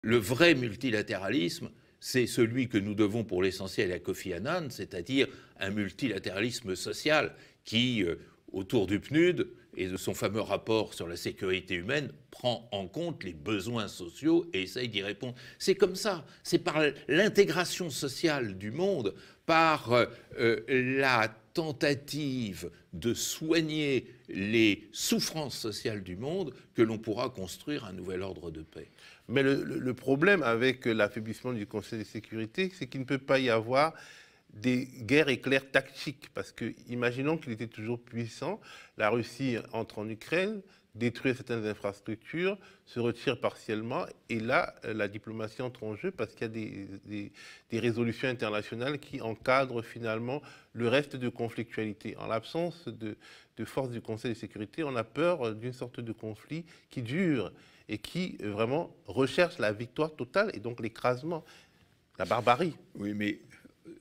Le vrai multilatéralisme, c'est celui que nous devons pour l'essentiel à Kofi Annan, c'est-à-dire un multilatéralisme social qui, autour du PNUD et de son fameux rapport sur la sécurité humaine, prend en compte les besoins sociaux et essaye d'y répondre. C'est comme ça, c'est par l'intégration sociale du monde, par la tentative de soigner les souffrances sociales du monde que l'on pourra construire un nouvel ordre de paix. Mais le problème avec l'affaiblissement du Conseil de sécurité, c'est qu'il ne peut pas y avoir des guerres éclairs tactiques. Parce que, imaginons qu'il était toujours puissant, la Russie entre en Ukraine, détruit certaines infrastructures, se retire partiellement, et là, la diplomatie entre en jeu parce qu'il y a des résolutions internationales qui encadrent finalement le reste de conflictualité. En l'absence de forces du Conseil de sécurité, on a peur d'une sorte de conflit qui dure et qui vraiment recherche la victoire totale et donc l'écrasement, la barbarie. Oui, mais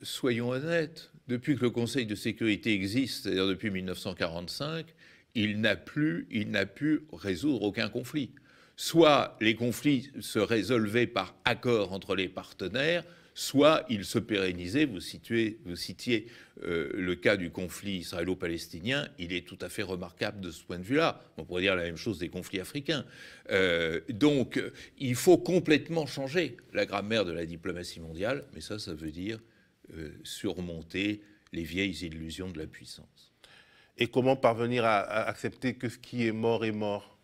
soyons honnêtes, depuis que le Conseil de sécurité existe, c'est-à-dire depuis 1945, il n'a pu résoudre aucun conflit. Soit les conflits se résolvaient par accord entre les partenaires, soit ils se pérennisaient. Vous citiez le cas du conflit israélo-palestinien, il est tout à fait remarquable de ce point de vue-là. On pourrait dire la même chose des conflits africains. Donc, il faut complètement changer la grammaire de la diplomatie mondiale, mais ça veut dire surmonter les vieilles illusions de la puissance. Et comment parvenir à accepter que ce qui est mort est mort?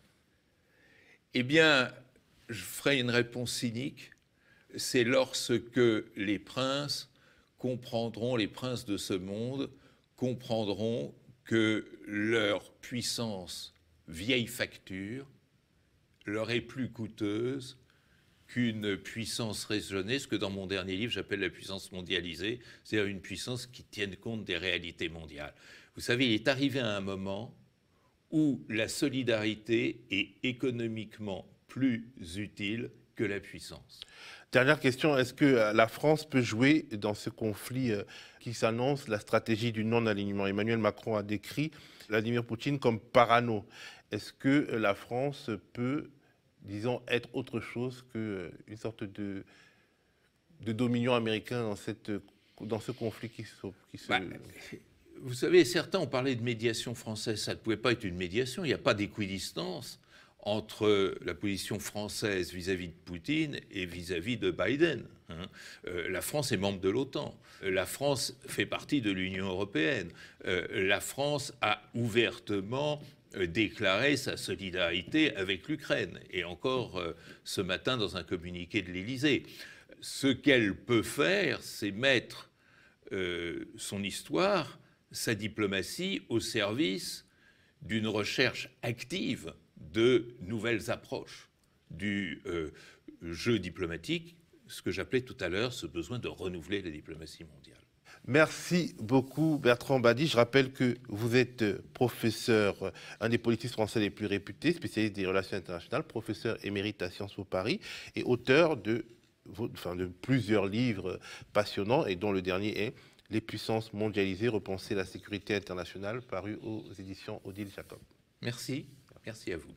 Eh bien, je ferai une réponse cynique. C'est lorsque les princes comprendront, les princes de ce monde comprendront que leur puissance vieille facture leur est plus coûteuse qu'une puissance raisonnée, ce que dans mon dernier livre j'appelle la puissance mondialisée, c'est-à-dire une puissance qui tienne compte des réalités mondiales. Vous savez, il est arrivé à un moment où la solidarité est économiquement plus utile que la puissance. Dernière question, est-ce que la France peut jouer dans ce conflit qui s'annonce la stratégie du non-alignement? Emmanuel Macron a décrit Vladimir Poutine comme parano. Est-ce que la France peut, disons, être autre chose qu'une sorte de dominion américain dans ce conflit qui se... Vous savez, certains ont parlé de médiation française. Ça ne pouvait pas être une médiation. Il n'y a pas d'équidistance entre la position française vis-à-vis de Poutine et vis-à-vis de Biden. La France est membre de l'OTAN. La France fait partie de l'Union européenne. La France a ouvertement déclaré sa solidarité avec l'Ukraine. Et encore ce matin dans un communiqué de l'Élysée. Ce qu'elle peut faire, c'est mettre son histoire, sa diplomatie au service d'une recherche active de nouvelles approches du jeu diplomatique, ce que j'appelais tout à l'heure ce besoin de renouveler la diplomatie mondiale. Merci beaucoup Bertrand Badi. Je rappelle que vous êtes professeur, un des politistes français les plus réputés, spécialiste des relations internationales, professeur émérite à Sciences Po Paris et auteur de plusieurs livres passionnants et dont le dernier est Les puissances mondialisées, repenser la sécurité internationale, paru aux éditions Odile Jacob. Merci à vous.